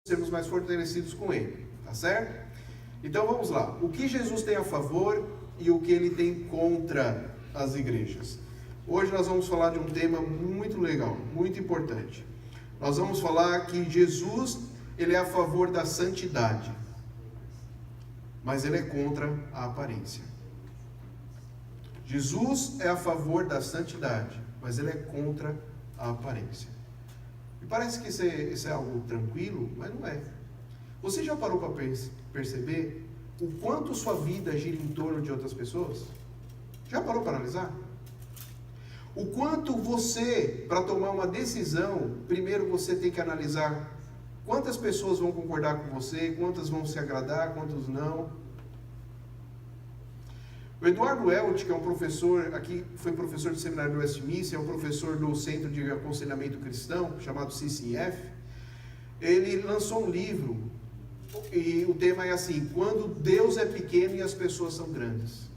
sermos mais fortalecidos com Ele, tá certo? Então vamos lá, o que Jesus tem a favor e o que Ele tem contra as igrejas. Hoje nós vamos falar de um tema muito legal, muito importante. Nós vamos falar que Jesus, Ele é a favor da santidade, mas Ele é contra a aparência. Jesus é a favor da santidade, mas Ele é contra a aparência. E parece que isso é algo tranquilo, mas não é. Você já parou para perceber o quanto sua vida gira em torno de outras pessoas? Já parou para analisar? O quanto você, para tomar uma decisão, primeiro você tem que analisar quantas pessoas vão concordar com você, quantas vão se agradar, quantas não. O Eduardo Eltz, que é um professor, aqui foi professor do seminário do Westminster, é um professor do Centro de Aconselhamento Cristão, chamado CCF, ele lançou um livro, e o tema é assim: quando Deus é pequeno e as pessoas são grandes.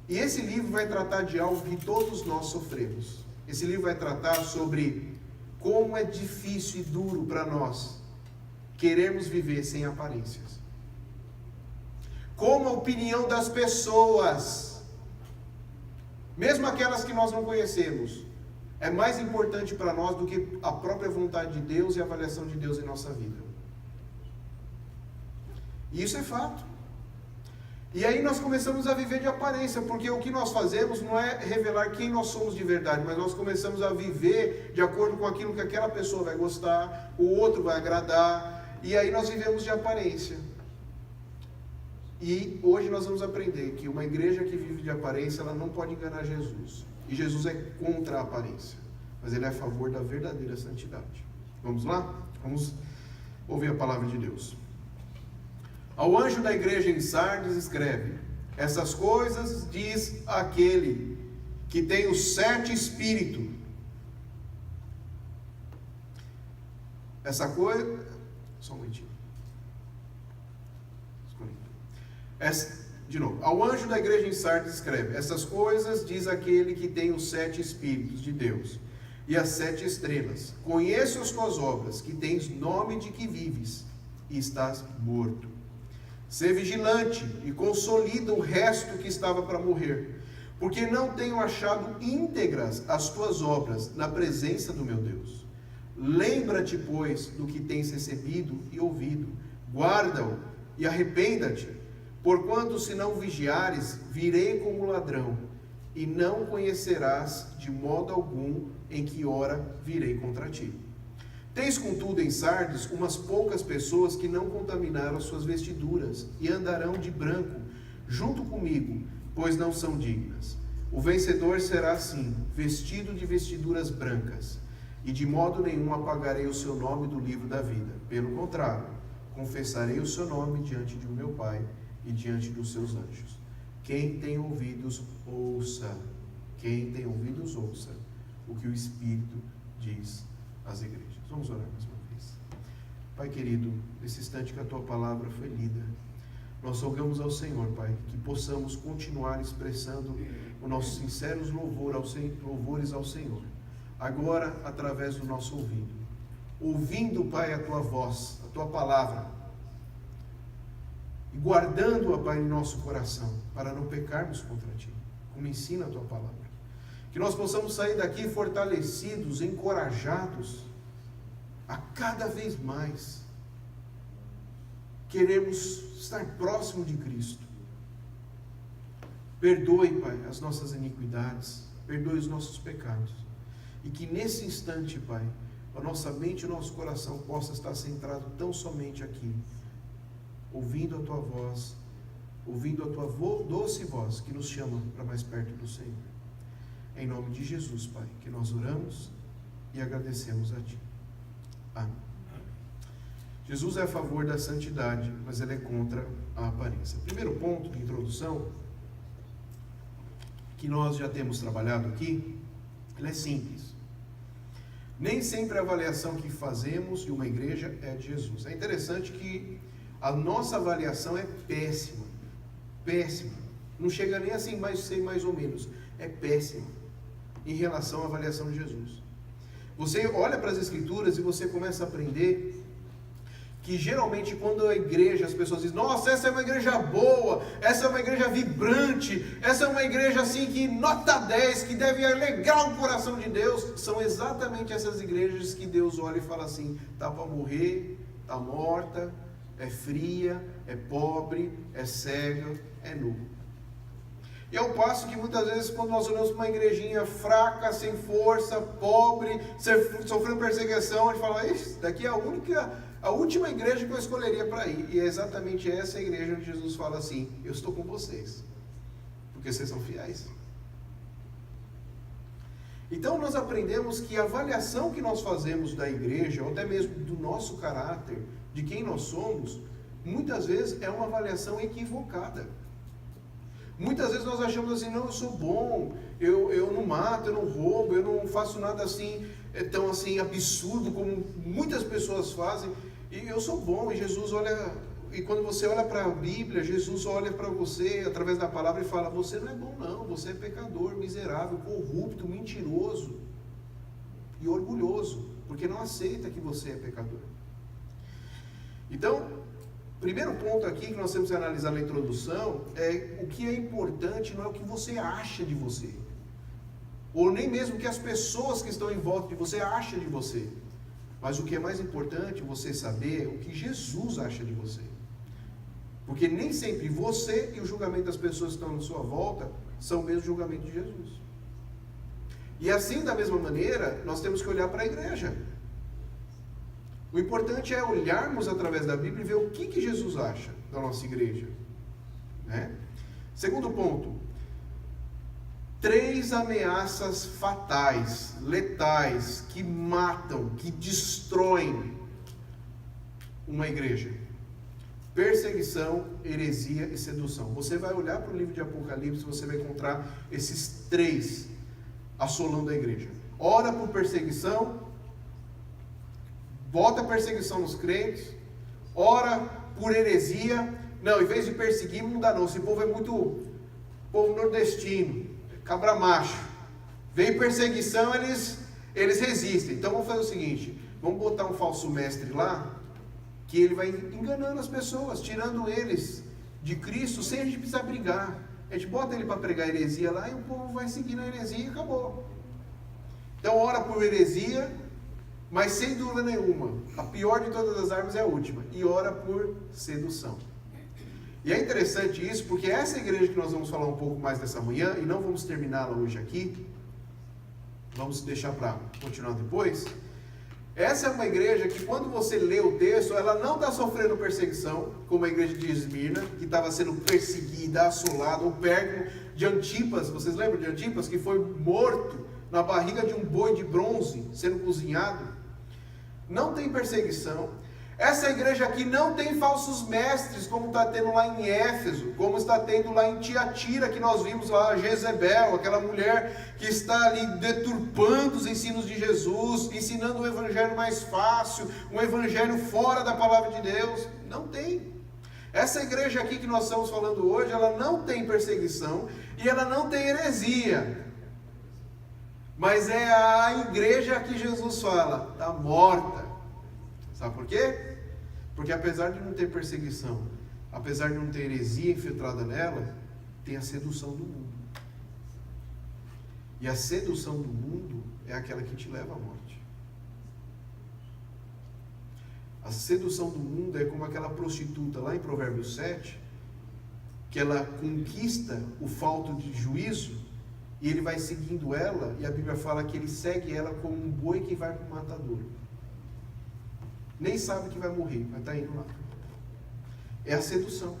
E esse livro vai tratar de algo que todos nós sofremos. Esse livro vai tratar sobre como é difícil e duro para nós queremos viver sem aparências. Como a opinião das pessoas, mesmo aquelas que nós não conhecemos, é mais importante para nós do que a própria vontade de Deus e a avaliação de Deus em nossa vida. E isso é fato. E aí nós começamos a viver de aparência, porque o que nós fazemos não é revelar quem nós somos de verdade, mas nós começamos a viver de acordo com aquilo que aquela pessoa vai gostar, o outro vai agradar, e aí nós vivemos de aparência. E hoje nós vamos aprender que uma igreja que vive de aparência, ela não pode enganar Jesus. E Jesus é contra a aparência, mas Ele é a favor da verdadeira santidade. Vamos lá? Vamos ouvir a palavra de Deus. Ao anjo da igreja em Sardes escreve: essas coisas diz aquele que tem os 7 espíritos. Essa coisa... Só um momentinho. De novo, ao anjo da igreja em Sardes escreve: essas coisas diz aquele que tem os 7 espíritos de Deus e as 7 estrelas. Conheço as tuas obras, que tens nome de que vives e estás morto. Sê vigilante e consolida o resto que estava para morrer, porque não tenho achado íntegras as tuas obras na presença do meu Deus. Lembra-te, pois, do que tens recebido e ouvido, guarda-o e arrependa-te. Porquanto, se não vigiares, virei como ladrão, e não conhecerás de modo algum em que hora virei contra ti. Tens, contudo, em Sardes umas poucas pessoas que não contaminaram as suas vestiduras, e andarão de branco, junto comigo, pois não são dignas. O vencedor será assim, vestido de vestiduras brancas, e de modo nenhum apagarei o seu nome do livro da vida. Pelo contrário, confessarei o seu nome diante de meu Pai e diante dos seus anjos. Quem tem ouvidos, ouça. Quem tem ouvidos, ouça o que o Espírito diz às igrejas. Vamos orar mais uma vez. Pai querido, nesse instante que a Tua palavra foi lida, nós rogamos ao Senhor, Pai, que possamos continuar expressando os nossos sinceros louvores ao Senhor, agora através do nosso ouvido. Ouvindo, Pai, a Tua voz, a Tua palavra, e guardando-a, Pai, em nosso coração, para não pecarmos contra Ti, como ensina a Tua palavra. Que nós possamos sair daqui fortalecidos, encorajados, a cada vez mais queremos estar próximo de Cristo. Perdoe, Pai, as nossas iniquidades, perdoe os nossos pecados, e que nesse instante, Pai, a nossa mente e o nosso coração possa estar centrado tão somente aqui, ouvindo a Tua voz, ouvindo a Tua doce voz que nos chama para mais perto do Senhor. Em nome de Jesus, Pai, que nós oramos e agradecemos a Ti. Amém. Jesus é a favor da santidade, mas Ele é contra a aparência. Primeiro ponto de introdução, que nós já temos trabalhado aqui, ele é simples. Nem sempre a avaliação que fazemos de uma igreja é de Jesus. É interessante que a nossa avaliação é péssima. Péssima. Não chega nem assim, sei mais ou menos. É péssima em relação à avaliação de Jesus. Você olha para as Escrituras e você começa a aprender que geralmente quando a igreja, as pessoas dizem, nossa, essa é uma igreja boa, essa é uma igreja vibrante, essa é uma igreja assim que nota 10, que deve alegrar o coração de Deus, são exatamente essas igrejas que Deus olha e fala assim, está para morrer, está morta, é fria, é pobre, é cega, é nu. E ao passo que muitas vezes quando nós olhamos para uma igrejinha fraca, sem força, pobre, sofrendo perseguição, a gente fala, isso daqui é a última igreja que eu escolheria para ir. E é exatamente essa igreja onde Jesus fala assim, eu estou com vocês, porque vocês são fiéis. Então nós aprendemos que a avaliação que nós fazemos da igreja, ou até mesmo do nosso caráter, de quem nós somos, muitas vezes é uma avaliação equivocada. Muitas vezes nós achamos assim, não, eu sou bom, eu não mato, eu não roubo, eu não faço nada assim, tão assim absurdo como muitas pessoas fazem, e eu sou bom, e Jesus olha, e quando você olha para a Bíblia, Jesus olha para você através da palavra e fala, você não é bom não, você é pecador, miserável, corrupto, mentiroso e orgulhoso, porque não aceita que você é pecador. Então, primeiro ponto aqui que nós temos que analisar na introdução é o que é importante não é o que você acha de você, ou nem mesmo o que as pessoas que estão em volta de você acham de você, mas o que é mais importante você saber o que Jesus acha de você, porque nem sempre você e o julgamento das pessoas que estão na sua volta são o mesmo julgamento de Jesus. E assim, da mesma maneira, nós temos que olhar para a igreja. O importante é olharmos através da Bíblia e ver o que Jesus acha da nossa igreja, né? Segundo ponto, 3 ameaças fatais, letais, que matam, que destroem uma igreja: perseguição, heresia e sedução. Você vai olhar para o livro de Apocalipse e você vai encontrar esses 3 assolando a igreja. Ora por perseguição, bota perseguição nos crentes, ora por heresia. Não, em vez de perseguir, não dá não. Esse povo é muito povo nordestino, cabra macho. Vem perseguição, eles resistem. Então vamos fazer o seguinte, vamos botar um falso mestre lá, que ele vai enganando as pessoas, tirando eles de Cristo, sem a gente precisar brigar. A gente bota ele para pregar heresia lá e o povo vai seguindo a heresia e acabou. Então ora por heresia, mas sem dúvida nenhuma, a pior de todas as armas é a última, e ora por sedução. E é interessante isso, porque essa igreja que nós vamos falar um pouco mais nessa manhã, e não vamos terminá-la hoje aqui, vamos deixar para continuar depois. Essa é uma igreja que quando você lê o texto, ela não está sofrendo perseguição, como a igreja de Esmirna, que estava sendo perseguida, assolada, o Pérgamo de Antipas, vocês lembram de Antipas, que foi morto na barriga de um boi de bronze, sendo cozinhado? Não tem perseguição. Essa igreja aqui não tem falsos mestres, como está tendo lá em Éfeso, como está tendo lá em Tiatira, que nós vimos lá, Jezebel, aquela mulher que está ali deturpando os ensinos de Jesus, ensinando um evangelho mais fácil, um evangelho fora da palavra de Deus. Não tem. Essa igreja aqui que nós estamos falando hoje, ela não tem perseguição e ela não tem heresia. Mas é a igreja que Jesus fala, está morta. Sabe por quê? Porque apesar de não ter perseguição, apesar de não ter heresia infiltrada nela, tem a sedução do mundo. E a sedução do mundo é aquela que te leva à morte. A sedução do mundo é como aquela prostituta lá em Provérbios 7, que ela conquista o falto de juízo, e ele vai seguindo ela, e a Bíblia fala que ele segue ela como um boi que vai para o matador. Nem sabe que vai morrer, mas está indo lá. É a sedução.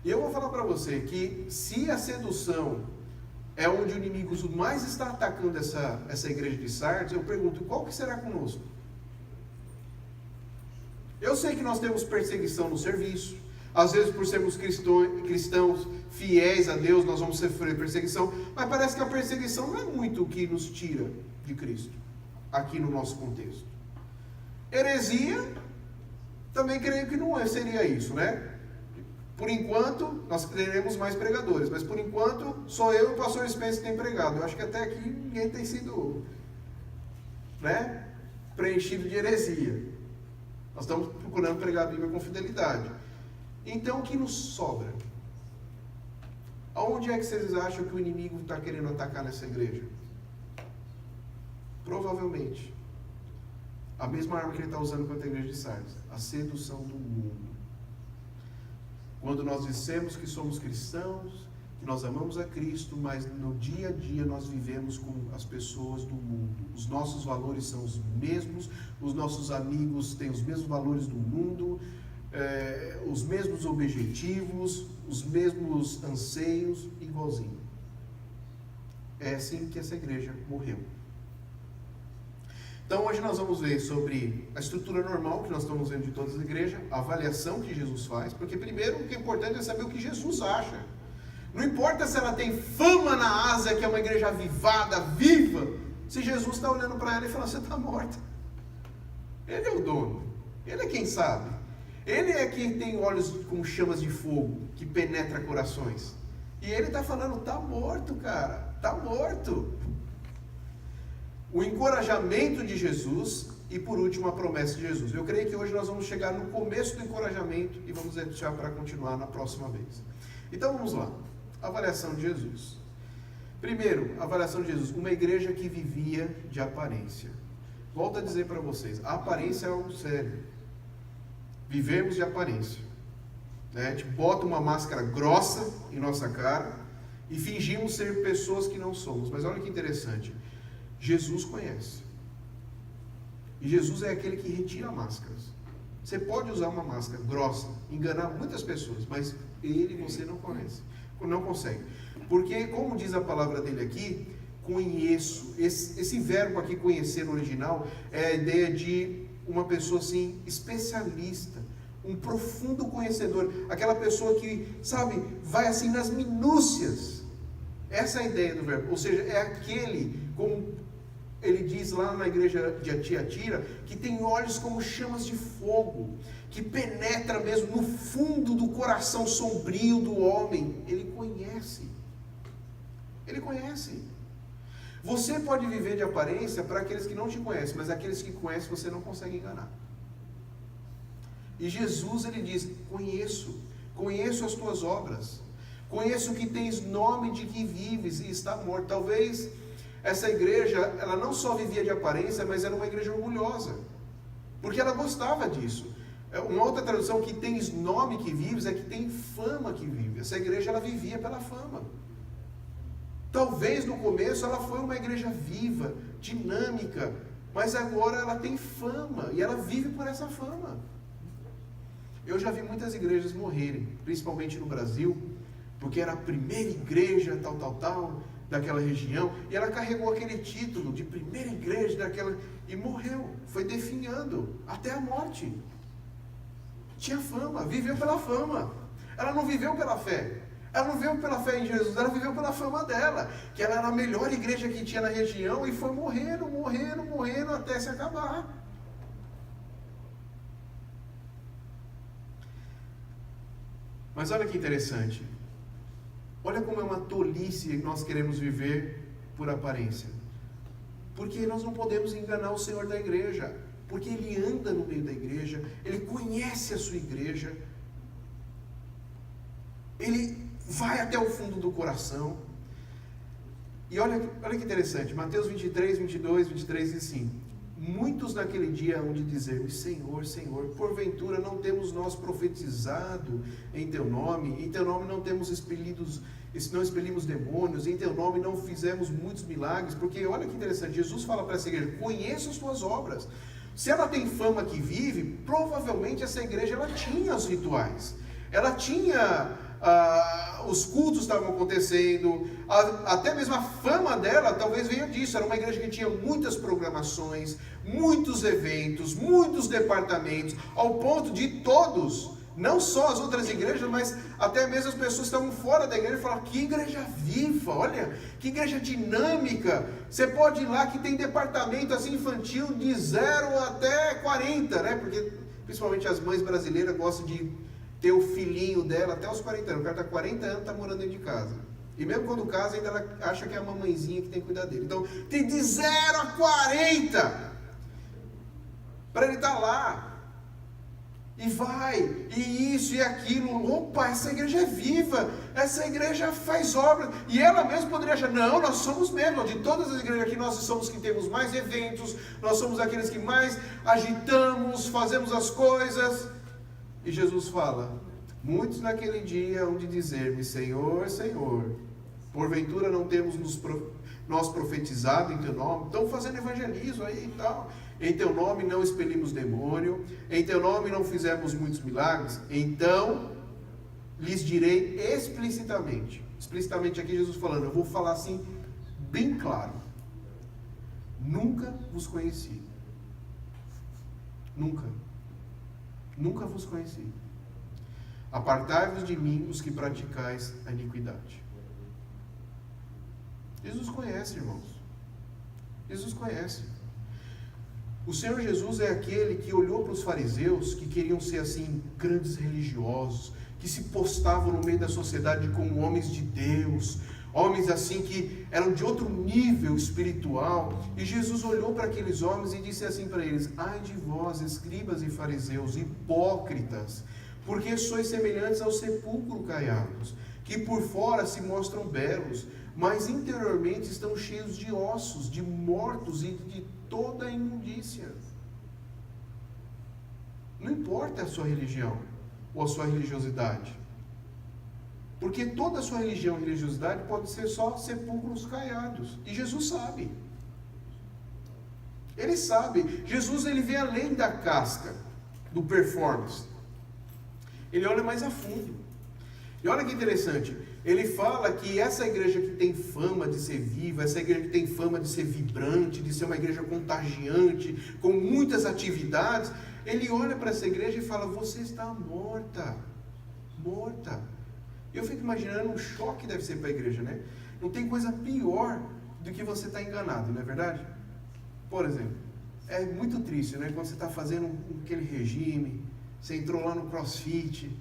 E eu vou falar para você que se a sedução é onde o inimigo mais está atacando essa igreja de Sardes, eu pergunto, qual que será conosco? Eu sei que nós temos perseguição no serviço. Às vezes, por sermos cristãos fiéis a Deus, nós vamos sofrer perseguição. Mas parece que a perseguição não é muito o que nos tira de Cristo, aqui no nosso contexto. Heresia, também creio que não seria isso, né? Por enquanto, nós teremos mais pregadores, mas por enquanto, só eu e o pastor Spencer tem pregado. Eu acho que até aqui ninguém tem sido né, preenchido de heresia. Nós estamos procurando pregar a Bíblia com fidelidade. Então, o que nos sobra? Aonde é que vocês acham que o inimigo está querendo atacar nessa igreja? Provavelmente a mesma arma que ele está usando contra a igreja de Sardes, a sedução do mundo. Quando nós dissemos que somos cristãos, que nós amamos a Cristo, mas no dia a dia nós vivemos com as pessoas do mundo. Os nossos valores são os mesmos, os nossos amigos têm os mesmos valores do mundo, os mesmos objetivos, os mesmos anseios, igualzinho. É assim que essa igreja morreu. Então hoje nós vamos ver sobre a estrutura normal que nós estamos vendo de todas as igrejas, a avaliação que Jesus faz, porque primeiro o que é importante é saber o que Jesus acha. Não importa se ela tem fama na Ásia, que é uma igreja avivada, viva, se Jesus está olhando para ela e falando, você está morta. Ele é o dono, ele é quem sabe. Ele é quem tem olhos como chamas de fogo, que penetra corações. E ele está falando, está morto, cara, está morto. O encorajamento de Jesus e, por último, a promessa de Jesus. Eu creio que hoje nós vamos chegar no começo do encorajamento e vamos deixar para continuar na próxima vez. Então vamos lá. Avaliação de Jesus. Primeiro, avaliação de Jesus. Uma igreja que vivia de aparência. Volto a dizer para vocês, a aparência é algo sério. Vivemos de aparência. A gente bota uma máscara grossa em nossa cara e fingimos ser pessoas que não somos. Mas olha que interessante. Jesus conhece. E Jesus é aquele que retira máscaras. Você pode usar uma máscara grossa, enganar muitas pessoas, mas ele você não conhece. Não consegue. Porque, como diz a palavra dele aqui, conheço. Esse verbo aqui, conhecer no original, é a ideia de uma pessoa assim, especialista. Um profundo conhecedor. Aquela pessoa que, sabe, vai assim nas minúcias. Essa é a ideia do verbo. Ou seja, é aquele, como ele diz lá na igreja de Tiatira, que tem olhos como chamas de fogo, que penetra mesmo no fundo do coração sombrio do homem. Ele conhece. Ele conhece. Você pode viver de aparência para aqueles que não te conhecem, mas aqueles que conhecem você não consegue enganar. E Jesus, ele diz, conheço as tuas obras, conheço que tens nome de que vives e está morto. Talvez essa igreja, ela não só vivia de aparência, mas era uma igreja orgulhosa, porque ela gostava disso. Uma outra tradução, que tens nome que vives, é que tem fama que vive. Essa igreja, ela vivia pela fama. Talvez no começo ela foi uma igreja viva, dinâmica, mas agora ela tem fama, e ela vive por essa fama. Eu já vi muitas igrejas morrerem, principalmente no Brasil, porque era a primeira igreja, tal, daquela região, e ela carregou aquele título de primeira igreja daquela, e morreu, foi definhando, até a morte. Tinha fama, viveu pela fama. Ela não viveu pela fé. Ela não viveu pela fé em Jesus, ela viveu pela fama dela, que ela era a melhor igreja que tinha na região, e foi morrendo, até se acabar. Mas olha que interessante. Olha como é uma tolice nós queremos viver por aparência. Porque nós não podemos enganar o Senhor da igreja. Porque Ele anda no meio da igreja, Ele conhece a sua igreja, Ele vai até o fundo do coração. E olha que interessante, Mateus 23, 22, 23 diz assim: muitos naquele dia hão de dizer-me, Senhor, Senhor, porventura não temos nós profetizado em Teu nome, em Teu nome não expelimos demônios, em Teu nome não fizemos muitos milagres? Porque olha que interessante, Jesus fala para essa igreja, conheço as Tuas obras. Se ela tem fama que vive, provavelmente essa igreja ela tinha os rituais, ela tinha, os cultos estavam acontecendo, até mesmo a fama dela talvez venha disso. Era uma igreja que tinha muitas programações, muitos eventos, muitos departamentos, ao ponto de todos, não só as outras igrejas, mas até mesmo as pessoas que estavam fora da igreja falaram, que igreja viva, olha, que igreja dinâmica. Você pode ir lá que tem departamento assim infantil de 0 até 40, né? Porque principalmente as mães brasileiras gostam de ter o filhinho dela até os 40 anos. O cara está 40 anos, está morando dentro de casa. E mesmo quando casa, ainda ela acha que é a mamãezinha que tem que cuidar dele. Então, tem de 0 a 40. para ele estar lá. E vai, e isso e aquilo. Opa, essa igreja é viva, essa igreja faz obras. E ela mesma poderia achar, não, nós somos mesmo, de todas as igrejas aqui, nós somos que temos mais eventos, nós somos aqueles que mais agitamos, fazemos as coisas. E Jesus fala, muitos naquele dia hão de dizer-me, Senhor, Senhor, porventura não temos nós profetizado em teu nome? Estão fazendo evangelismo aí e tal. Em teu nome não expelimos demônio, em teu nome não fizemos muitos milagres. Então lhes direi explicitamente aqui Jesus falando, eu vou falar assim bem claro, nunca vos conheci, nunca vos conheci, apartai-vos de mim os que praticais a iniquidade. Jesus conhece, irmãos, Jesus conhece. O Senhor Jesus é aquele que olhou para os fariseus, que queriam ser assim, grandes religiosos, que se postavam no meio da sociedade como homens de Deus, homens assim que eram de outro nível espiritual, e Jesus olhou para aqueles homens e disse assim para eles, ai de vós, escribas e fariseus, hipócritas, porque sois semelhantes ao sepulcro caiados, que por fora se mostram belos, mas interiormente estão cheios de ossos, de mortos e de toda a imundícia. Não importa a sua religião ou a sua religiosidade, porque toda a sua religião e religiosidade pode ser só sepulcros caiados, e Jesus sabe. Ele sabe. Jesus, ele vê além da casca, do performance, ele olha mais a fundo. E olha que interessante, ele fala que essa igreja que tem fama de ser viva, essa igreja que tem fama de ser vibrante, de ser uma igreja contagiante, com muitas atividades, ele olha para essa igreja e fala, você está morta. Eu fico imaginando o choque que deve ser para a igreja, né? Não tem coisa pior do que você estar enganado, não é verdade? Por exemplo, é muito triste, né? Quando você está fazendo aquele regime, você entrou lá no CrossFit,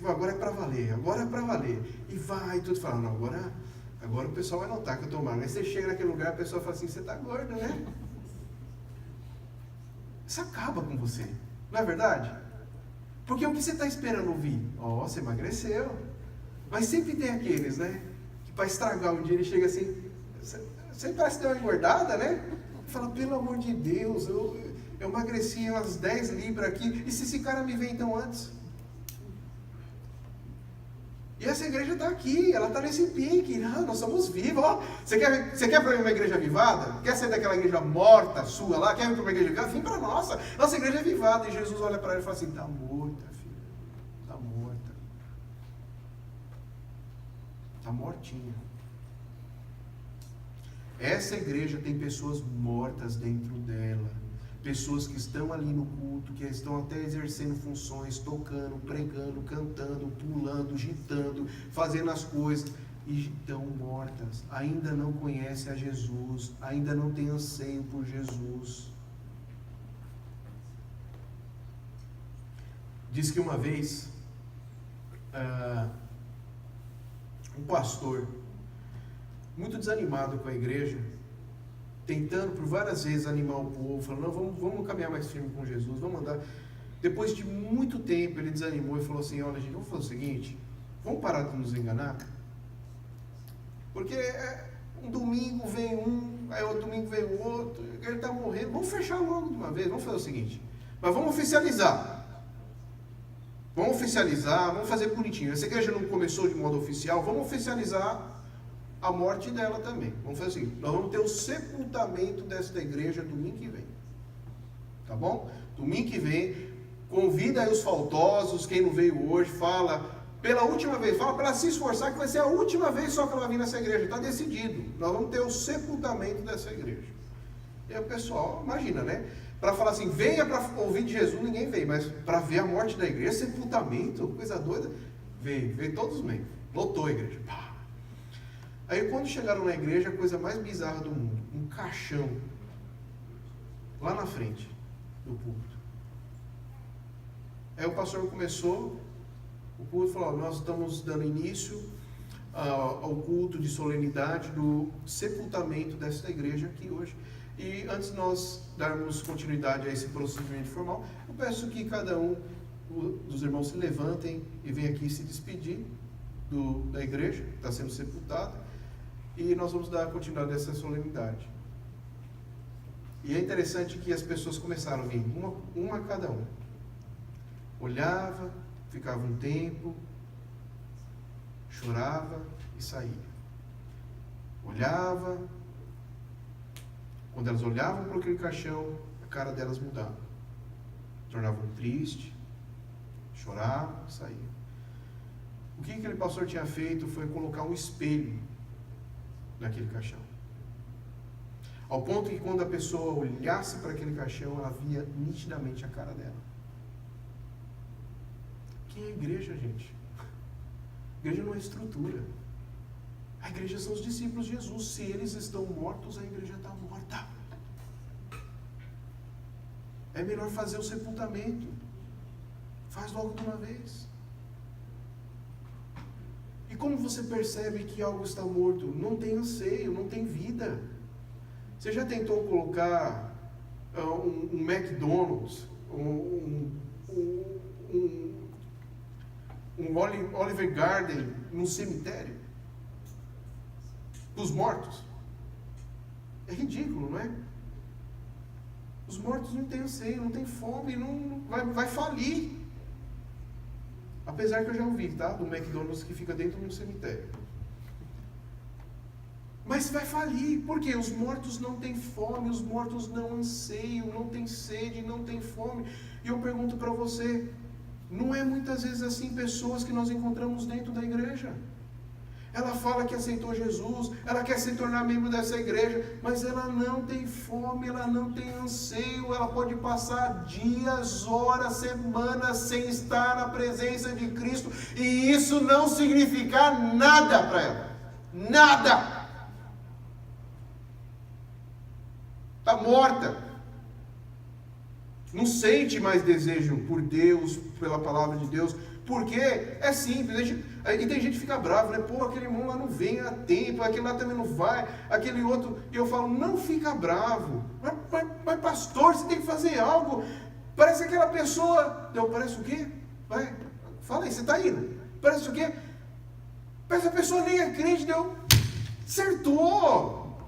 agora é para valer, e vai tudo falando, não, agora o pessoal vai notar que eu estou mal. Aí você chega naquele lugar, a pessoa fala assim, você está gordo, né? Isso acaba com você, não é verdade? Porque o que você está esperando ouvir? Você emagreceu. Mas sempre tem aqueles, né, que para estragar um dia ele chega assim, você parece ter uma engordada, né? Fala, pelo amor de Deus, eu emagreci umas 10 libras aqui, e se esse cara me vê então antes? E essa igreja está aqui, ela está nesse pique, nós somos vivos, você quer para uma igreja avivada? Quer sair daquela igreja morta sua lá? Quer ir para uma igreja avivada? Vem para a nossa igreja é avivada. E Jesus olha para ela e fala assim, está morta, filha, está morta, está mortinha. Essa igreja tem pessoas mortas dentro dela, pessoas que estão ali no culto, que estão até exercendo funções, tocando, pregando, cantando, pulando, agitando, fazendo as coisas, e estão mortas, ainda não conhecem a Jesus, ainda não têm anseio por Jesus. Diz que uma vez, um pastor, muito desanimado com a igreja, tentando por várias vezes animar o povo, falando, não, vamos caminhar mais firme com Jesus, vamos andar. Depois de muito tempo ele desanimou e falou assim, olha gente, vamos fazer o seguinte, vamos parar de nos enganar, porque um domingo vem um, aí outro domingo vem o outro, ele está morrendo, vamos fechar logo de uma vez, vamos fazer o seguinte, mas vamos oficializar, vamos fazer bonitinho, essa igreja não começou de modo oficial, vamos oficializar a morte dela também. Vamos fazer assim, nós vamos ter o sepultamento desta igreja domingo que vem, tá bom? Domingo que vem, convida aí os faltosos, quem não veio hoje, fala pela última vez, fala para ela se esforçar que vai ser a última vez só que ela vai vir nessa igreja, está decidido, nós vamos ter o sepultamento dessa igreja. E aí o pessoal, imagina, né? Para falar assim, venha para ouvir de Jesus, ninguém veio, mas para ver a morte da igreja, sepultamento, coisa doida, veio todos os membros, lotou a igreja, pá. Aí quando chegaram na igreja, a coisa mais bizarra do mundo, um caixão, lá na frente do púlpito. Aí o pastor começou, o culto falou, nós estamos dando início ao culto de solenidade do sepultamento desta igreja aqui hoje. E antes de nós darmos continuidade a esse procedimento formal, eu peço que cada um dos irmãos se levantem e venham aqui se despedir da igreja que está sendo sepultada, e nós vamos dar continuidade a essa solenidade. E é interessante que as pessoas começaram a vir, uma a cada um. Olhava, ficava um tempo, chorava e saía. Olhava. Quando elas olhavam para aquele caixão, a cara delas mudava. Tornavam triste, choravam e saíam. O que aquele pastor tinha feito foi colocar um espelho naquele caixão. Ao ponto que quando a pessoa olhasse para aquele caixão, ela via nitidamente a cara dela. Quem é a igreja, gente? A igreja não é estrutura. A igreja são os discípulos de Jesus. Se eles estão mortos, a igreja está morta. É melhor fazer o sepultamento. Faz logo de uma vez. E como você percebe que algo está morto? Não tem anseio, não tem vida. Você já tentou colocar um McDonald's, um Olive Garden num cemitério? Os mortos? É ridículo, não é? Os mortos não têm anseio, não têm fome, vai falir. Apesar que eu já ouvi, tá? Do McDonald's que fica dentro de um cemitério. Mas vai falir, porque os mortos não têm fome, os mortos não anseiam, não têm sede, não têm fome. E eu pergunto para você, não é muitas vezes assim pessoas que nós encontramos dentro da igreja? Ela fala que aceitou Jesus, ela quer se tornar membro dessa igreja, mas ela não tem fome, ela não tem anseio, ela pode passar dias, horas, semanas sem estar na presença de Cristo, e isso não significar nada para ela. Nada! Está morta. Não sente mais desejo por Deus, pela palavra de Deus, porque é simples. E tem gente que fica brava, né? Pô, aquele irmão lá não vem a tempo, aquele lá também não vai, aquele outro. E eu falo, não fica bravo. Mas pastor, você tem que fazer algo. Parece aquela pessoa. Não, parece o quê? Vai, fala aí, você está indo. Parece o quê? Parece a pessoa nem é crente, deu. Acertou.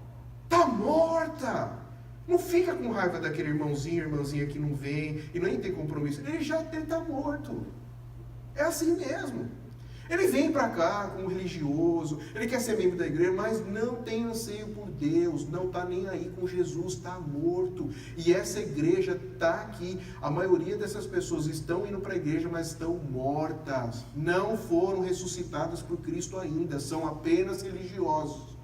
Está morta. Não fica com raiva daquele irmãozinho, irmãzinha que não vem e nem tem compromisso. Ele está morto. É assim mesmo. Ele vem para cá como religioso, ele quer ser membro da igreja, mas não tem anseio por Deus, não está nem aí com Jesus, está morto. E essa igreja está aqui. A maioria dessas pessoas estão indo para a igreja, mas estão mortas. Não foram ressuscitadas por Cristo ainda, são apenas religiosos.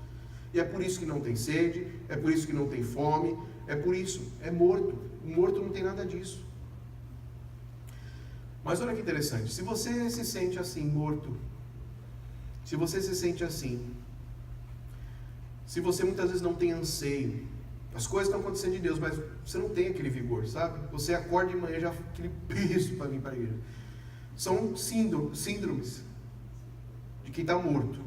E é por isso que não tem sede, é por isso que não tem fome, é por isso, é morto. O morto não tem nada disso. Mas olha que interessante, se você se sente assim, morto, se você se sente assim, se você muitas vezes não tem anseio, as coisas estão acontecendo de Deus, mas você não tem aquele vigor, sabe? Você acorda de manhã já aquele peso para vir para a igreja. São síndromes de quem está morto.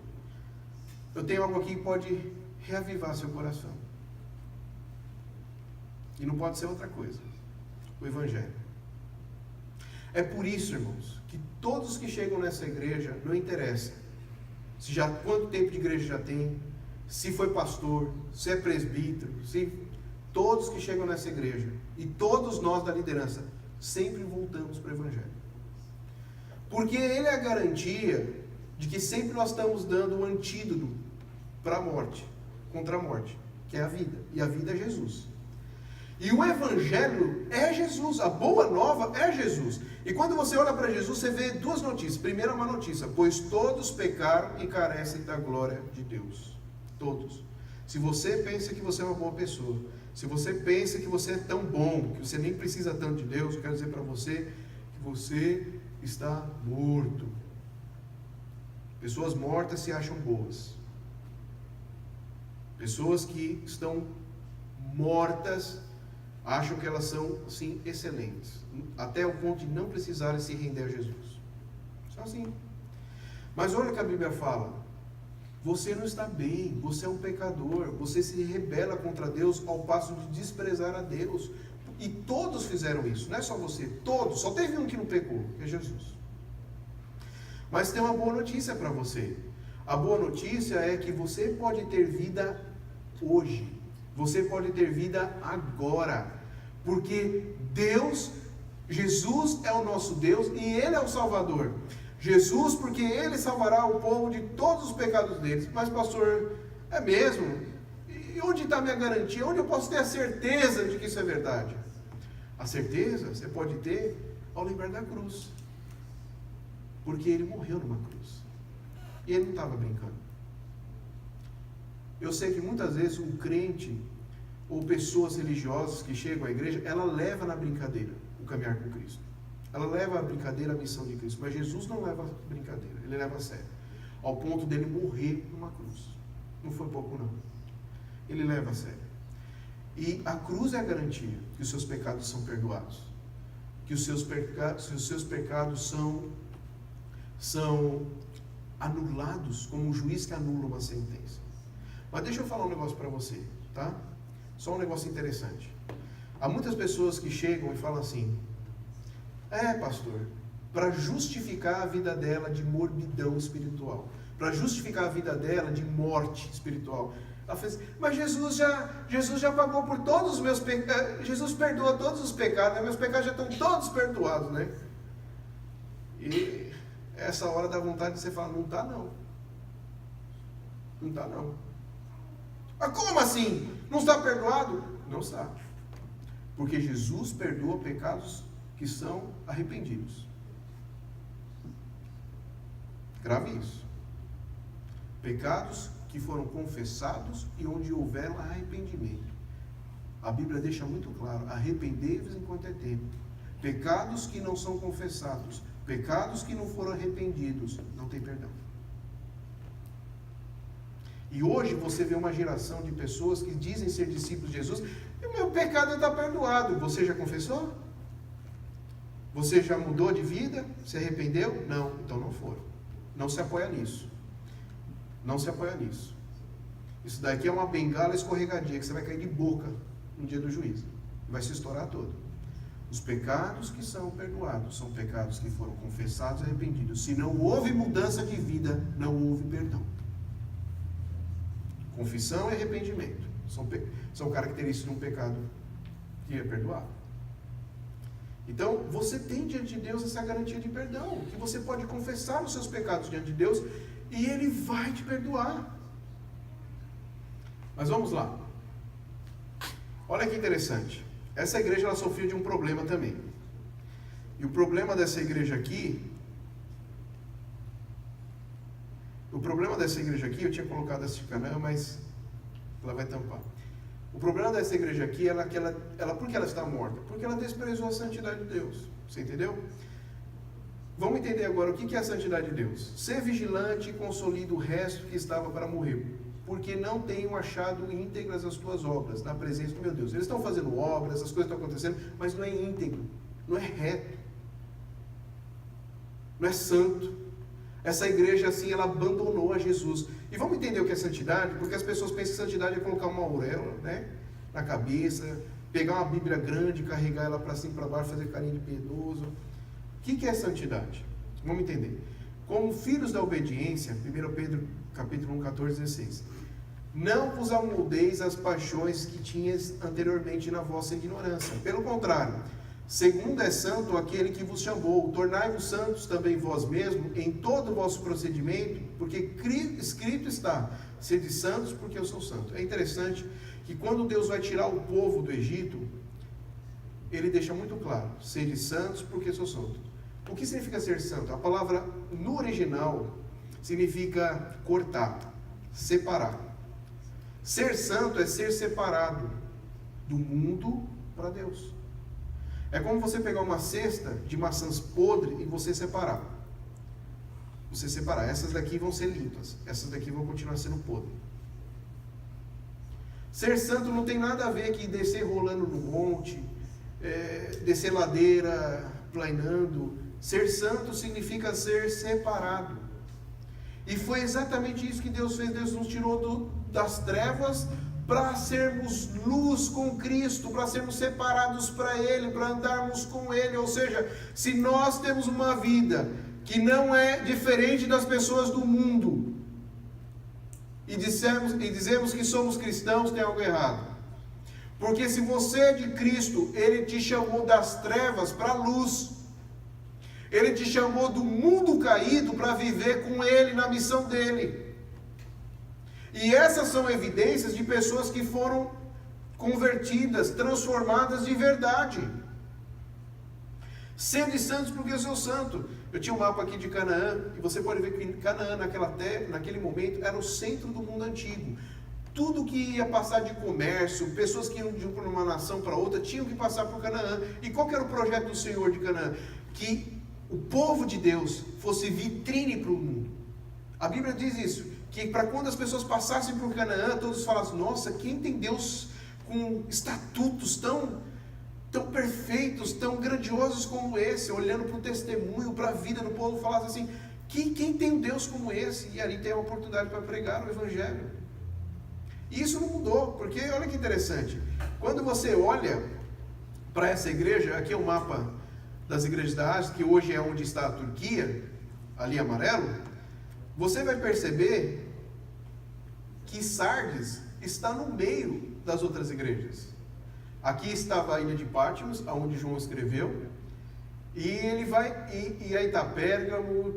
Eu tenho algo aqui que pode reavivar seu coração. E não pode ser outra coisa. O Evangelho. É por isso, irmãos, que todos que chegam nessa igreja, não interessa se já quanto tempo de igreja já tem, se foi pastor, se é presbítero, todos que chegam nessa igreja, e todos nós da liderança, sempre voltamos para o Evangelho. Porque ele é a garantia de que sempre nós estamos dando um antídoto para a morte, contra a morte, que é a vida, e a vida é Jesus. E o Evangelho é Jesus, a boa nova é Jesus. E quando você olha para Jesus, você vê duas notícias. Primeiro, uma notícia, pois todos pecaram e carecem da glória de Deus. Todos. Se você pensa que você é uma boa pessoa, se você pensa que você é tão bom, que você nem precisa tanto de Deus, eu quero dizer para você que você está morto. Pessoas mortas se acham boas. Pessoas que estão mortas acham que elas são, sim, excelentes, até o ponto de não precisarem se render a Jesus. Só assim. Mas olha o que a Bíblia fala. Você não está bem, você é um pecador, você se rebela contra Deus ao passo de desprezar a Deus. E todos fizeram isso, não é só você, todos, só teve um que não pecou, que é Jesus. Mas tem uma boa notícia para você. A boa notícia é que você pode ter vida hoje, você pode ter vida agora, porque Deus, Jesus é o nosso Deus e Ele é o Salvador. Jesus, porque Ele salvará o povo de todos os pecados deles. Mas pastor, é mesmo? E onde está a minha garantia? Onde eu posso ter a certeza de que isso é verdade? A certeza você pode ter ao lembrar da cruz, porque Ele morreu numa cruz, e Ele não estava brincando. Eu sei que muitas vezes um crente, ou pessoas religiosas que chegam à igreja, ela leva na brincadeira o caminhar com Cristo, ela leva a brincadeira a missão de Cristo, mas Jesus não leva a brincadeira, Ele leva a sério, ao ponto dele morrer numa cruz. Não foi pouco não, Ele leva a sério. E a cruz é a garantia que os seus pecados são perdoados, que os seus pecados são anulados, como um juiz que anula uma sentença. Mas deixa eu falar um negócio para você, tá? Só um negócio interessante. Há muitas pessoas que chegam e falam assim: pastor, para justificar a vida dela de morbidão espiritual, para justificar a vida dela de morte espiritual, ela fez, mas Jesus já pagou por todos os meus pecados, Jesus perdoa todos os pecados, né? Meus pecados já estão todos perdoados, né? E essa hora dá vontade de você falar, não está não. Não está não. Mas como assim? Não está perdoado? Não está. Porque Jesus perdoa pecados que são arrependidos. Grave isso. Pecados que foram confessados e onde houver arrependimento. A Bíblia deixa muito claro: arrependei-vos enquanto é tempo. Pecados que não são confessados, pecados que não foram arrependidos, não tem perdão. E hoje você vê uma geração de pessoas que dizem ser discípulos de Jesus, e o meu pecado está perdoado. Você já confessou? Você já mudou de vida? Se arrependeu? Não, então não foram. Não se apoia nisso. Não se apoia nisso. Isso daqui é uma bengala escorregadia que você vai cair de boca no dia do juízo. Vai se estourar todo. Os pecados que são perdoados são pecados que foram confessados e arrependidos. Se não houve mudança de vida, não houve perdão. Confissão e arrependimento são características de um pecado que é perdoado. Então, você tem diante de Deus essa garantia de perdão, que você pode confessar os seus pecados diante de Deus e Ele vai te perdoar. Mas vamos lá. Olha que interessante. Essa igreja ela sofreu de um problema também. E o problema dessa igreja aqui, eu tinha colocado esse canal, mas ela vai tampar. O problema dessa igreja aqui é que ela, por que ela está morta? Porque ela desprezou a santidade de Deus. Você entendeu? Vamos entender agora o que é a santidade de Deus. Ser vigilante e consolida o resto que estava para morrer, porque não tenho achado íntegras as tuas obras, na presença do meu Deus. Eles estão fazendo obras, as coisas estão acontecendo, mas não é íntegro, não é reto, não é santo. Essa igreja assim, ela abandonou a Jesus. E vamos entender o que é santidade, porque as pessoas pensam que santidade é colocar uma auréola, né, na cabeça, pegar uma Bíblia grande, carregar ela para cima e para baixo, fazer carinho de piedoso. O que é santidade? Vamos entender. Como filhos da obediência, 1 Pedro capítulo 1, 14, 16. Não vos amoldeis às paixões que tinhas anteriormente na vossa ignorância. Pelo contrário, segundo é santo aquele que vos chamou, tornai-vos santos também vós mesmos em todo o vosso procedimento, porque escrito está, sede santos porque eu sou santo. É interessante que quando Deus vai tirar o povo do Egito, Ele deixa muito claro, sede santos porque eu sou santo. O que significa ser santo? A palavra no original significa cortar, separar. Ser santo é ser separado do mundo para Deus. É como você pegar uma cesta de maçãs podres e você separar. Você separar. Essas daqui vão ser limpas. Essas daqui vão continuar sendo podres. Ser santo não tem nada a ver com descer rolando no monte, descer ladeira, planando. Ser santo significa ser separado. E foi exatamente isso que Deus fez. Deus nos tirou das trevas para sermos luz com Cristo, para sermos separados para Ele, para andarmos com Ele. Ou seja, se nós temos uma vida que não é diferente das pessoas do mundo, e dizemos que somos cristãos, tem algo errado. Porque se você é de Cristo, Ele te chamou das trevas para a luz. Ele te chamou do mundo caído para viver com Ele na missão dEle. E essas são evidências de pessoas que foram convertidas, transformadas de verdade. Sede santos porque eu sou santo. Eu tinha um mapa aqui de Canaã, e você pode ver que Canaã naquele momento era o centro do mundo antigo. Tudo que ia passar de comércio, pessoas que iam de uma nação para outra, tinham que passar por Canaã. E qual que era o projeto do Senhor de Canaã? Que o povo de Deus fosse vitrine para o mundo. A Bíblia diz isso, que para quando as pessoas passassem por Canaã, todos falassem, nossa, quem tem Deus com estatutos tão perfeitos, tão grandiosos como esse, olhando para o testemunho, para a vida do povo, falasse assim, quem tem um Deus como esse? E ali tem a oportunidade para pregar o Evangelho. E isso não mudou, porque olha que interessante, quando você olha para essa igreja, aqui é o mapa das igrejas da Ásia, que hoje é onde está a Turquia, ali amarelo, você vai perceber que Sardes está no meio das outras igrejas. Aqui estava a ilha de Patmos, aonde João escreveu, e aí está Pérgamo,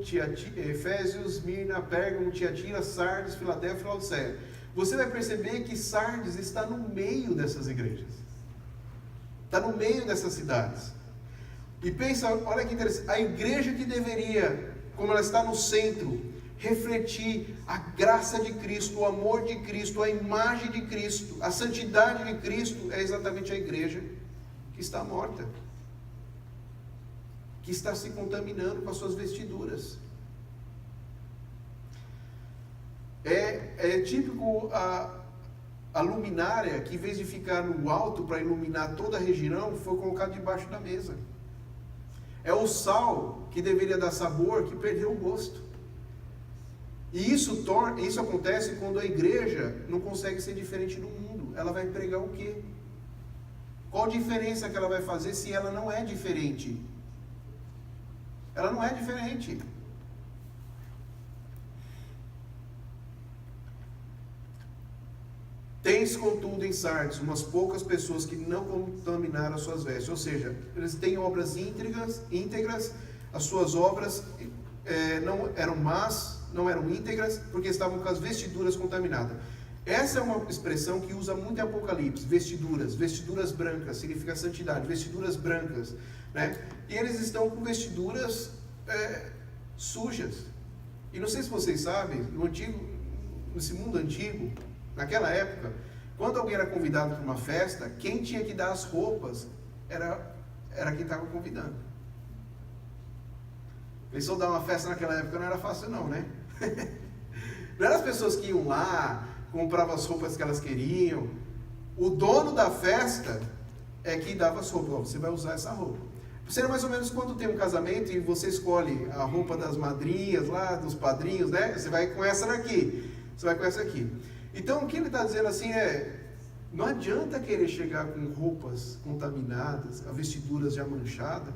Efésios, Mirna, Pérgamo, Tiatira, Sardes, Filadélfia e Laodiceia. Você vai perceber que Sardes está no meio dessas igrejas, está no meio dessas cidades. E pensa, olha que interessante, a igreja que deveria, como ela está no centro, refletir a graça de Cristo, o amor de Cristo, a imagem de Cristo, a santidade de Cristo, é exatamente a igreja que está morta, que está se contaminando com as suas vestiduras. É típico a luminária, que em vez de ficar no alto para iluminar toda a região, foi colocada debaixo da mesa. É o sal que deveria dar sabor, que perdeu o gosto. E isso acontece quando a igreja não consegue ser diferente do mundo. Ela vai pregar o quê? Qual a diferença que ela vai fazer se ela não é diferente? Ela não é diferente. Tens, contudo, em Sardes, umas poucas pessoas que não contaminaram as suas vestes. Ou seja, eles têm obras íntegras, as suas obras não eram más, não eram íntegras, porque estavam com as vestiduras contaminadas. Essa é uma expressão que usa muito em Apocalipse, vestiduras brancas, significa santidade, vestiduras brancas, né? E eles estão com vestiduras sujas. E não sei se vocês sabem, nesse mundo antigo, naquela época, quando alguém era convidado para uma festa, quem tinha que dar as roupas era quem estava convidando. Pensou dar uma festa naquela época não era fácil não, né? Não eram as pessoas que iam lá, compravam as roupas que elas queriam. O dono da festa é que dava as roupas. Você vai usar essa roupa. Você mais ou menos quando tem um casamento e você escolhe a roupa das madrinhas lá, dos padrinhos, né? Você vai com essa daqui. Você vai com essa aqui. Então o que ele está dizendo assim não adianta querer chegar com roupas contaminadas, a vestiduras já manchadas,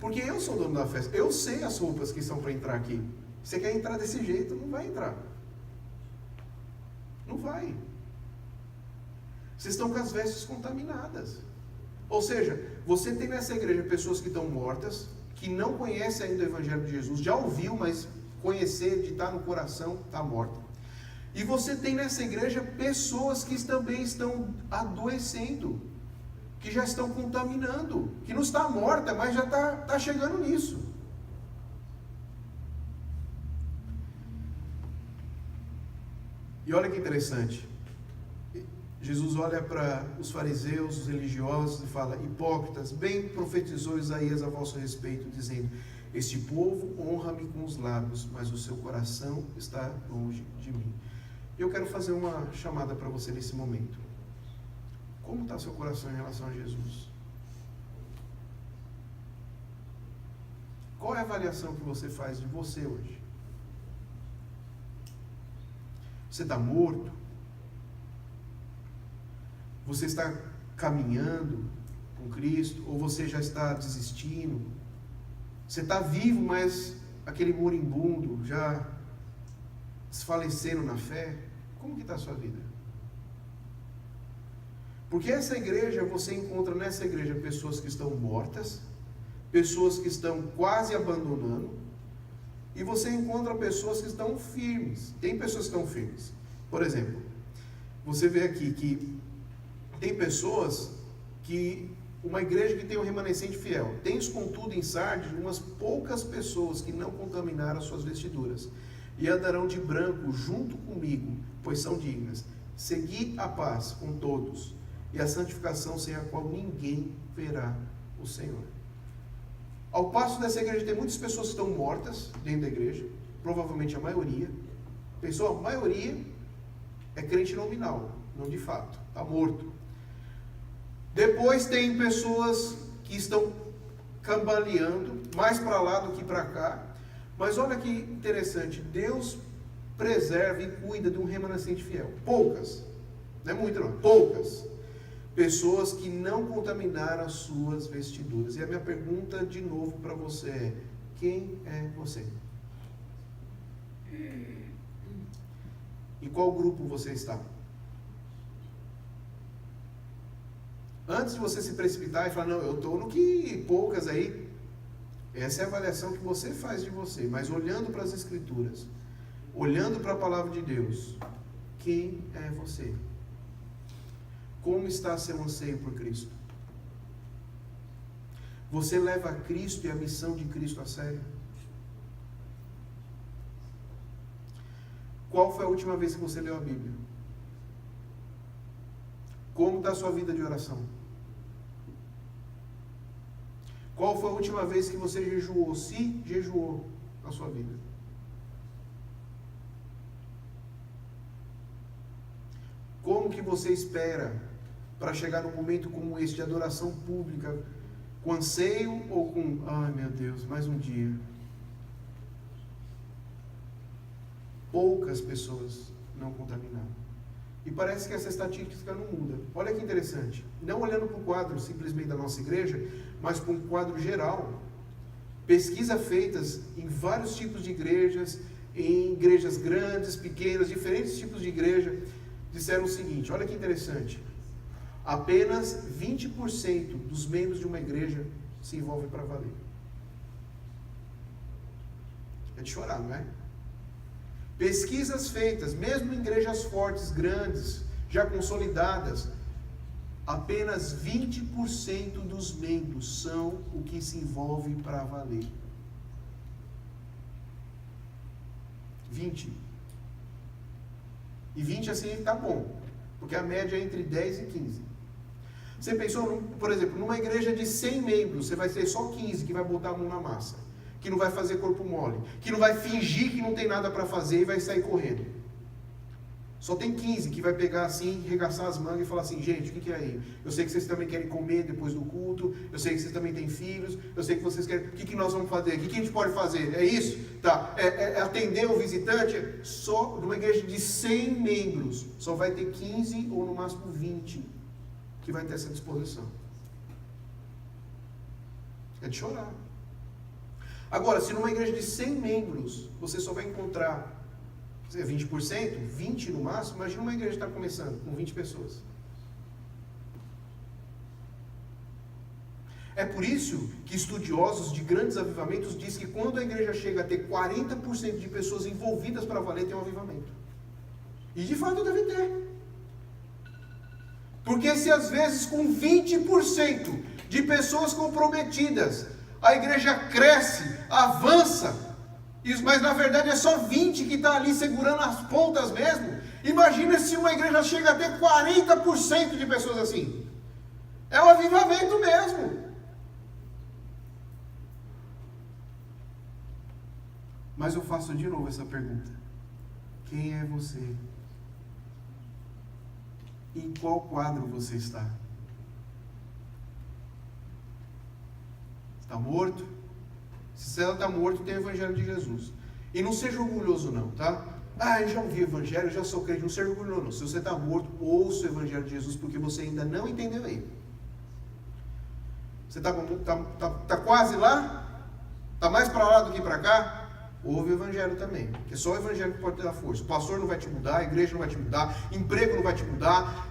porque eu sou o dono da festa, eu sei as roupas que são para entrar aqui. Você quer entrar desse jeito, não vai entrar. Não vai. Vocês estão com as vestes contaminadas. Ou seja, você tem nessa igreja pessoas que estão mortas, que não conhecem ainda o Evangelho de Jesus, já ouviu, mas conhecer, de estar no coração, está morta. E você tem nessa igreja pessoas que também estão adoecendo, que já estão contaminando, que não está morta, mas já está chegando nisso. E olha que interessante, Jesus olha para os fariseus, os religiosos e fala: hipócritas, bem profetizou Isaías a vosso respeito, dizendo: este povo honra-me com os lábios, mas o seu coração está longe de mim. Eu quero fazer uma chamada para você nesse momento. Como está seu coração em relação a Jesus? Qual é a avaliação que você faz de você hoje? Você está morto? Você está caminhando com Cristo? Ou você já está desistindo? Você está vivo, mas aquele moribundo já desfaleceram na fé? Como que está a sua vida? Porque essa igreja, você encontra nessa igreja pessoas que estão mortas, pessoas que estão quase abandonando, e você encontra pessoas que estão firmes. Tem pessoas que estão firmes. Por exemplo, você vê aqui que tem pessoas que, uma igreja que tem um remanescente fiel. Tens, contudo, em Sardes, umas poucas pessoas que não contaminaram as suas vestiduras, e andarão de branco junto comigo, pois são dignas. Segui a paz com todos, e a santificação sem a qual ninguém verá o Senhor. Ao passo dessa igreja tem muitas pessoas que estão mortas dentro da igreja, provavelmente a maioria. Pessoal, a maioria é crente nominal, não de fato, está morto. Depois tem pessoas que estão cambaleando, mais para lá do que para cá. Mas olha que interessante, Deus preserva e cuida de um remanescente fiel. Poucas, não é muito não, poucas pessoas que não contaminaram as suas vestiduras. E a minha pergunta de novo para você é: quem é você? Em qual grupo você está? Antes de você se precipitar e falar, não, eu estou no que poucas aí, essa é a avaliação que você faz de você, mas olhando para as Escrituras, olhando para a Palavra de Deus, quem é você? Como está seu anseio por Cristo? Você leva a Cristo e a missão de Cristo a sério? Qual foi a última vez que você leu a Bíblia? Como está a sua vida de oração? Qual foi a última vez que você jejuou? Se jejuou na sua vida? Como que você espera para chegar num momento como esse de adoração pública, com anseio ou com, ai meu Deus, mais um dia? Poucas pessoas não contaminaram. E parece que essa estatística não muda. Olha que interessante. Não olhando para o quadro simplesmente da nossa igreja, mas para um quadro geral. Pesquisas feitas em vários tipos de igrejas, em igrejas grandes, pequenas, diferentes tipos de igreja, disseram o seguinte, olha que interessante. Apenas 20% dos membros de uma igreja se envolvem para valer. É de chorar, não é? Pesquisas feitas, mesmo em igrejas fortes, grandes, já consolidadas, apenas 20% dos membros são o que se envolve para valer. 20. E 20 assim está bom, porque a média é entre 10 e 15. Você pensou, por exemplo, numa igreja de 100 membros, você vai ter só 15 que vai botar a mão na massa, que não vai fazer corpo mole, que não vai fingir que não tem nada para fazer e vai sair correndo. Só tem 15 que vai pegar assim, regaçar as mangas e falar assim, gente, o que é aí? Eu sei que vocês também querem comer depois do culto, eu sei que vocês também têm filhos, eu sei que vocês querem... O que nós vamos fazer? O que a gente pode fazer? É isso? Tá. É atender o visitante? Só numa igreja de 100 membros, só vai ter 15 ou no máximo 20 que vai ter essa disposição. É de chorar. Agora, se numa igreja de 100 membros, você só vai encontrar 20%, 20 no máximo, imagina uma igreja que está começando com 20 pessoas. É por isso que estudiosos de grandes avivamentos dizem que quando a igreja chega a ter 40% de pessoas envolvidas para valer, tem um avivamento. E de fato deve ter. Porque se às vezes com 20% de pessoas comprometidas, a igreja cresce, avança, mas na verdade é só 20 que está ali segurando as pontas mesmo. Imagina se uma igreja chega a ter 40% de pessoas assim. É um avivamento mesmo. Mas eu faço de novo essa pergunta. Quem é você? Em qual quadro você está? Está morto? Se você está morto, tem o Evangelho de Jesus. E não seja orgulhoso não, tá? Eu já ouvi o evangelho, eu já sou crente, não se orgulho não. Se você está morto, ouça o evangelho de Jesus, porque você ainda não entendeu ele. Você está quase lá? Está mais para lá do que para cá? Ouve o evangelho também, porque só o evangelho que pode te dar força. O pastor não vai te mudar, a igreja não vai te mudar, emprego não vai te mudar,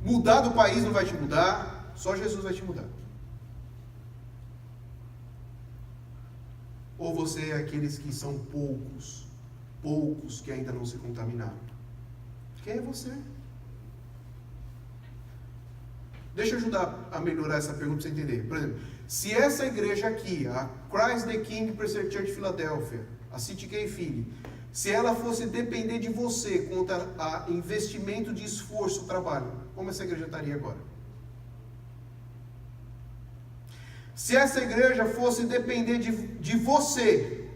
mudar do país não vai te mudar, só Jesus vai te mudar. Ou você é aqueles que são poucos que ainda não se contaminaram? Quem é você? Deixa eu ajudar a melhorar essa pergunta para você entender. Por exemplo, se essa igreja aqui, a Christ the King Presbyterian Church Philadelphia, a City K Philly, se ela fosse depender de você quanto a investimento de esforço, trabalho, como essa igreja estaria agora? Se essa igreja fosse depender de você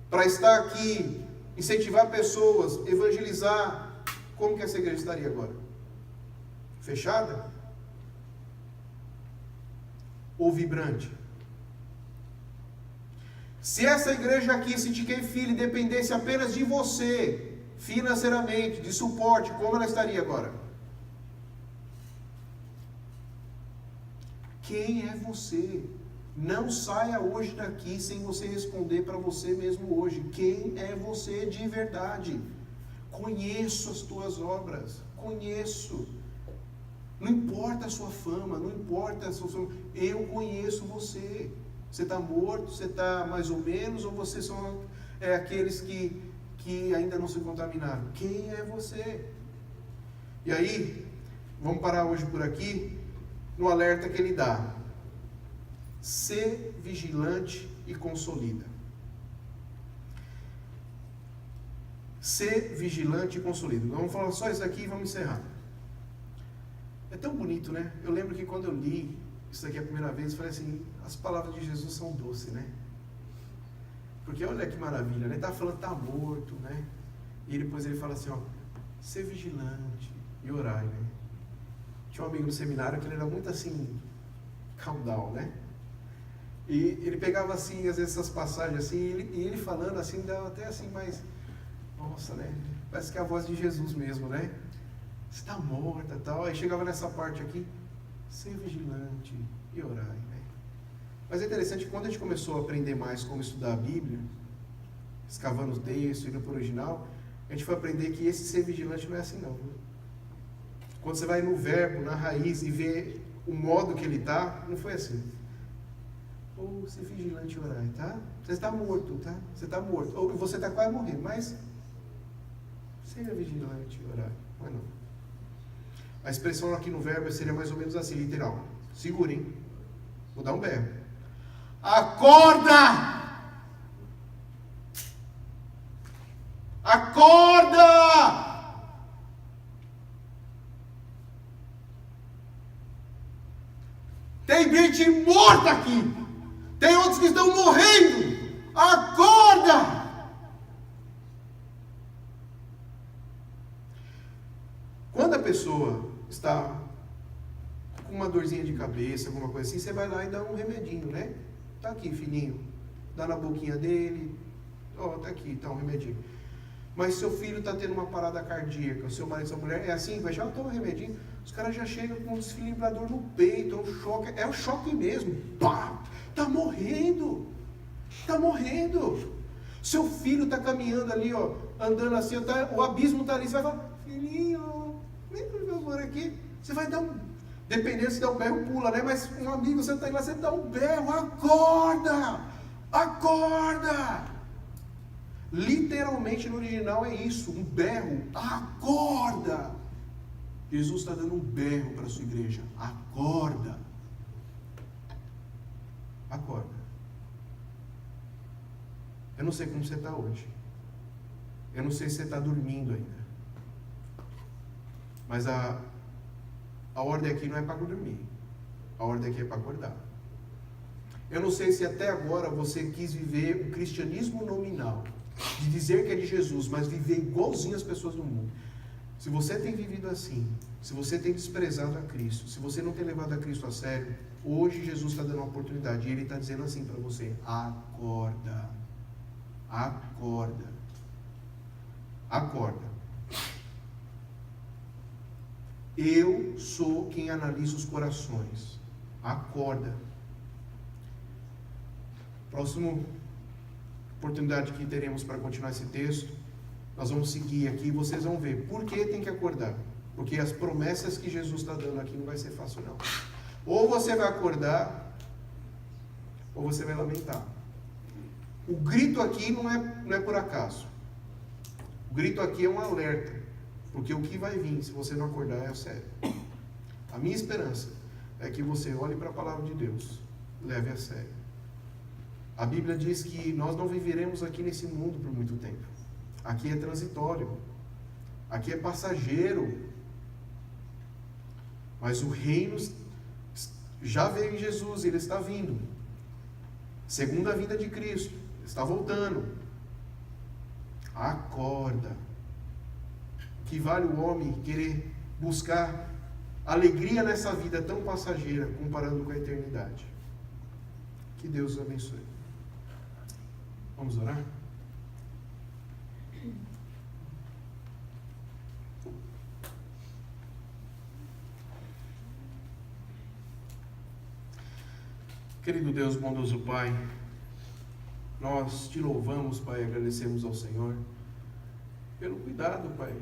para estar aqui, incentivar pessoas, evangelizar, como que essa igreja estaria agora? Fechada? Ou vibrante? Se essa igreja aqui, City K Philly, dependesse apenas de você, financeiramente, de suporte, como ela estaria agora? Quem é você? Não saia hoje daqui sem você responder para você mesmo hoje. Quem é você de verdade? Conheço as tuas obras. Conheço. Não importa a sua fama, não importa a sua fama. Eu conheço você. Você está morto, você está mais ou menos, ou você são aqueles que ainda não se contaminaram? Quem é você? E aí, vamos parar hoje por aqui, no alerta que ele dá. Ser vigilante e consolida. Ser vigilante e consolida. Vamos falar só isso aqui e vamos encerrar. É tão bonito, né? Eu lembro que quando eu li isso aqui a primeira vez, eu falei assim, as palavras de Jesus são doces, né? Porque olha que maravilha, né? Ele está falando que está morto, né? E depois ele fala assim, ó, ser vigilante e orai, né? Tinha um amigo no seminário que ele era muito assim, calm down, né? E ele pegava assim, às vezes essas passagens assim, e ele falando assim, dava até assim mais, nossa, né? Parece que é a voz de Jesus mesmo, né? Você está morta e tal. Aí chegava nessa parte aqui, ser vigilante e orai, né? Mas é interessante que quando a gente começou a aprender mais como estudar a Bíblia, escavando o texto, indo para o original, a gente foi aprender que esse ser vigilante não é assim não. Viu? Quando você vai no verbo, na raiz e vê o modo que ele está, não foi assim. Ou ser vigilante e orai, tá? Você está morto, tá? Você está morto. Ou você está quase morrendo, mas seja vigilante e orai. Mas não. A expressão aqui no verbo seria mais ou menos assim, literal. Segurem. Vou dar um berro. Acorda! Acorda! Tem gente morta aqui. Tem outros que estão morrendo. Acorda! Quando a pessoa está com uma dorzinha de cabeça, alguma coisa assim, você vai lá e dá um remedinho, né? Tá aqui, filhinho. Dá na boquinha dele. Ó, tá aqui, tá um remedinho. Mas seu filho está tendo uma parada cardíaca, o seu marido, sua mulher, é assim, vai já toma um remedinho. Os caras já chegam com um desfibrilador no peito, é um choque mesmo. Pá! Tá morrendo. Tá morrendo. Seu filho está caminhando ali, ó, andando assim, o abismo está ali, você vai falar, filhinho, vem por favor aqui. Você vai dar dependendo se dá um berro, pula, né? Mas um amigo, você está lá, você dá um berro, acorda! Acorda! Literalmente no original é isso, um berro, acorda! Jesus está dando um berro para a sua igreja, acorda! Acorda. Eu não sei como você está hoje, eu não sei se você está dormindo ainda, mas a ordem aqui não é para dormir, a ordem aqui é para acordar. Eu não sei se até agora você quis viver o cristianismo nominal, de dizer que é de Jesus, mas viver igualzinho as pessoas do mundo. Se você tem vivido assim, se você tem desprezado a Cristo, se você não tem levado a Cristo a sério, hoje Jesus está dando uma oportunidade e Ele está dizendo assim para você, acorda, acorda. Acorda. Eu sou quem analisa os corações. Acorda. Próxima oportunidade que teremos para continuar esse texto, nós vamos seguir aqui e vocês vão ver por que tem que acordar. Porque as promessas que Jesus está dando aqui não vai ser fácil não. Ou você vai acordar, ou você vai lamentar. O grito aqui não é por acaso. O grito aqui é um alerta. Porque o que vai vir, se você não acordar, é sério. A minha esperança é que você olhe para a palavra de Deus, leve a sério. A Bíblia diz que nós não viveremos aqui nesse mundo por muito tempo. Aqui é transitório. Aqui é passageiro. Mas o reino já veio em Jesus, ele está vindo. Segunda vinda de Cristo, está voltando. Acorda. Que vale o homem querer buscar alegria nessa vida tão passageira, comparando com a eternidade. Que Deus os abençoe. Vamos orar? Querido Deus, bondoso Pai, nós te louvamos, Pai, e agradecemos ao Senhor pelo cuidado, Pai,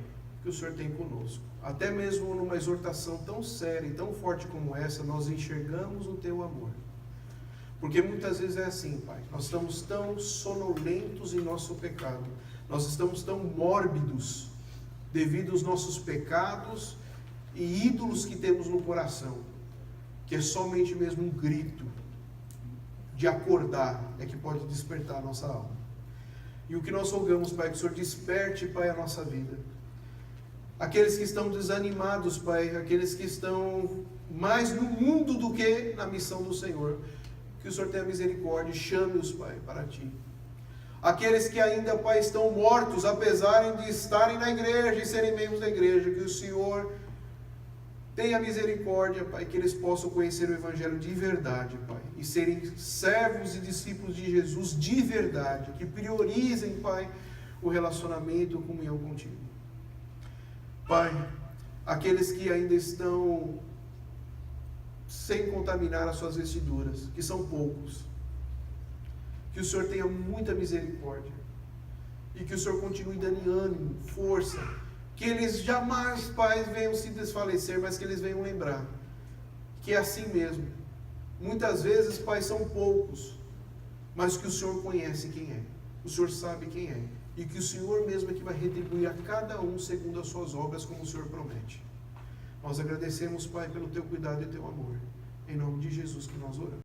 que o Senhor tem conosco. Até mesmo numa exortação tão séria e tão forte como essa, nós enxergamos o Teu amor. Porque muitas vezes é assim, Pai, nós estamos tão sonolentos em nosso pecado, nós estamos tão mórbidos devido aos nossos pecados e ídolos que temos no coração, que é somente mesmo um grito de acordar é que pode despertar a nossa alma. E o que nós rogamos, Pai, que o Senhor desperte, Pai, a nossa vida. Aqueles que estão desanimados, Pai, aqueles que estão mais no mundo do que na missão do Senhor, que o Senhor tenha misericórdia e chame-os, Pai, para Ti. Aqueles que ainda, Pai, estão mortos, apesar de estarem na igreja e serem membros da igreja, que o Senhor tenha misericórdia, Pai, que eles possam conhecer o Evangelho de verdade, Pai, e serem servos e discípulos de Jesus de verdade, que priorizem, Pai, o relacionamento, a comunhão contigo. Pai, aqueles que ainda estão sem contaminar as suas vestiduras, que são poucos, que o Senhor tenha muita misericórdia, e que o Senhor continue dando ânimo, força, que eles jamais, Pai, venham se desfalecer, mas que eles venham lembrar que é assim mesmo. Muitas vezes, Pai, são poucos, mas que o Senhor conhece quem é, o Senhor sabe quem é, e que o Senhor mesmo é que vai retribuir a cada um segundo as suas obras, como o Senhor promete. Nós agradecemos, Pai, pelo Teu cuidado e Teu amor. Em nome de Jesus que nós oramos.